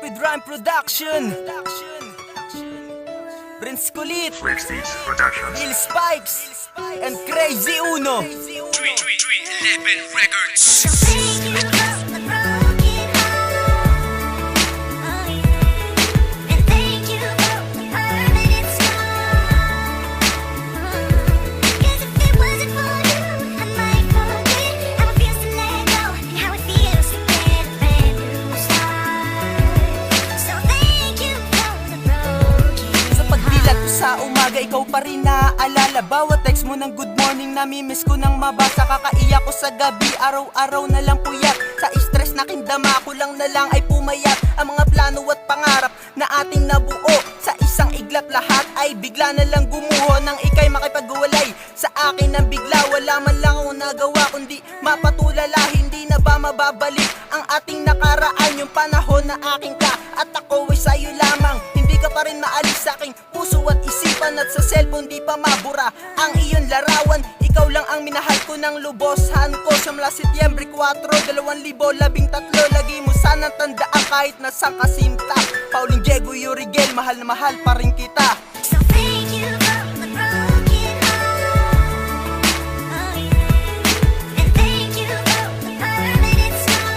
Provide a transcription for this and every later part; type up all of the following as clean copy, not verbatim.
Rapid Rhyme Production, Prince Kulit, Bill Spikes, and Crazy Uno. 311 Records. Sa umaga, ikaw pa rin naaalala. Bawat text mo ng good morning, namimiss ko nang mabasa. Kakaiyak ko sa gabi, araw-araw na lang puyat. Sa stress na kindama, kulang na lang ay pumayat. Ang mga plano at pangarap na ating nabuo, sa isang iglap lahat ay bigla na lang gumuho. Nang ika'y makipagwalay sa akin ng bigla, wala man lang akong nagawa kundi mapatulala. Hindi na ba mababalik ang ating nakaraan, yung panahon na aking ka at ako ay sa'yo lamang. Hindi ka pa rin maalis sa aking puso at isipan, at sa cellphone di pa mabura ang iyon larawan. Ikaw lang ang minahal ko ng luboshan ko. Simula Setyembre 4, 2013. Lagi mo sanang tandaan kahit nasa kasinta. Pauline Diego Yurigel, mahal na mahal pa rin kita. So thank you for the broken heart, oh yeah. And thank you for the permanent scar.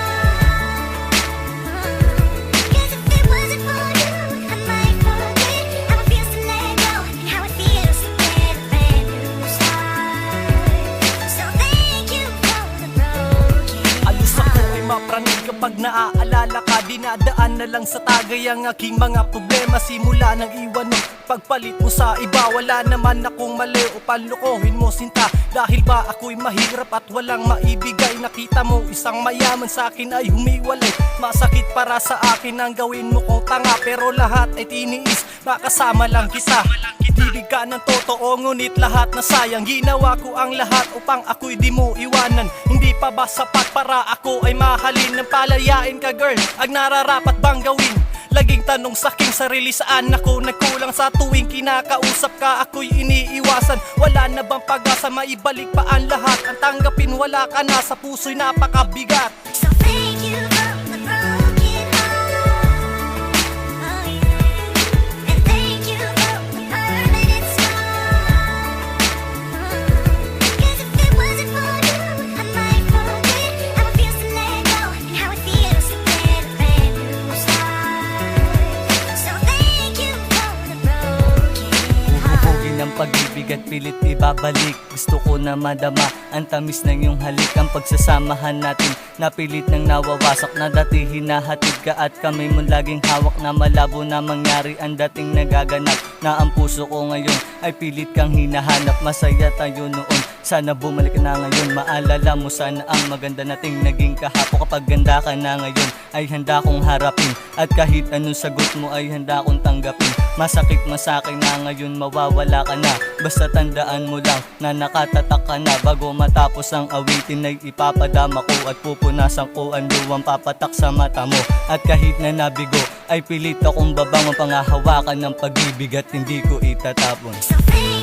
Cause if it wasn't for you, I might forget how it feels to let go, and how it feels to get a brand new start. So thank you for the broken Alos ako ay mapranig kapag naaalala ka. Dinadaan na lang sa tagay ang aking mga problema. Simula nang iwan mo, pagpalit mo sa iba. Wala naman akong mali o panlokohin mo sinta. Dahil ba ako'y mahirap at walang maibigay. Nakita mo isang mayaman sa akin ay humiwalay. Masakit para sa akin ang gawin mo kong tanga, pero lahat ay tiniis, makasama lang kita. Didig ka ng totoo, ngunit lahat na sayang. Ginawa ko ang lahat upang ako'y di mo iwanan. Hindi pa ba sapat para ako ay mahalin? Nang palayain ka girl, ang nararapat bang gawin? Laging tanong sa aking sarili, saan ako nagkulang? Sa tuwing kinakausap ka, ako'y iniiwasan. Wala na bang pag-asa, maibalik pa ang lahat? Ang tanggapin, wala ka na, sa puso'y napakabigat. So thank you for the broken heart, oh yeah. And thank you for the permanent scar. Cause if it wasn't for you, I might forget how it feels to let go, and how it feels to get a brand new start. So thank you for the broken heart. Bubugin ng pag-ibig at pilit ibabalik. Gusto ko na madama ang tamis ng iyong halik. Ang pagsasamahan natin na pilit nang nawawasak, na dati hinahatid ka at kamay mo laging hawak. Na malabo na mangyari ang dating nagaganap, na ang puso ko ngayon ay pilit kang hinahanap. Masaya tayo noon, sana bumalik ka na ngayon. Maalala mo sana ang maganda nating naging kahapon. Kapag ganda ka na ngayon ay handa kong harapin, at kahit anong sagot mo ay handa kong tanggapin. Masakit masakit na ngayon, mawawala ka na. Basta tandaan mo lang na nakatatak ka na. Bago matapos ang awitin ay ipapadama ko, at pupunasan ko ang luwang papatak sa mata mo. At kahit na nabigo ay pilit akong babangon, pangahawakan ng pag-ibig at hindi ko itatapon. So thank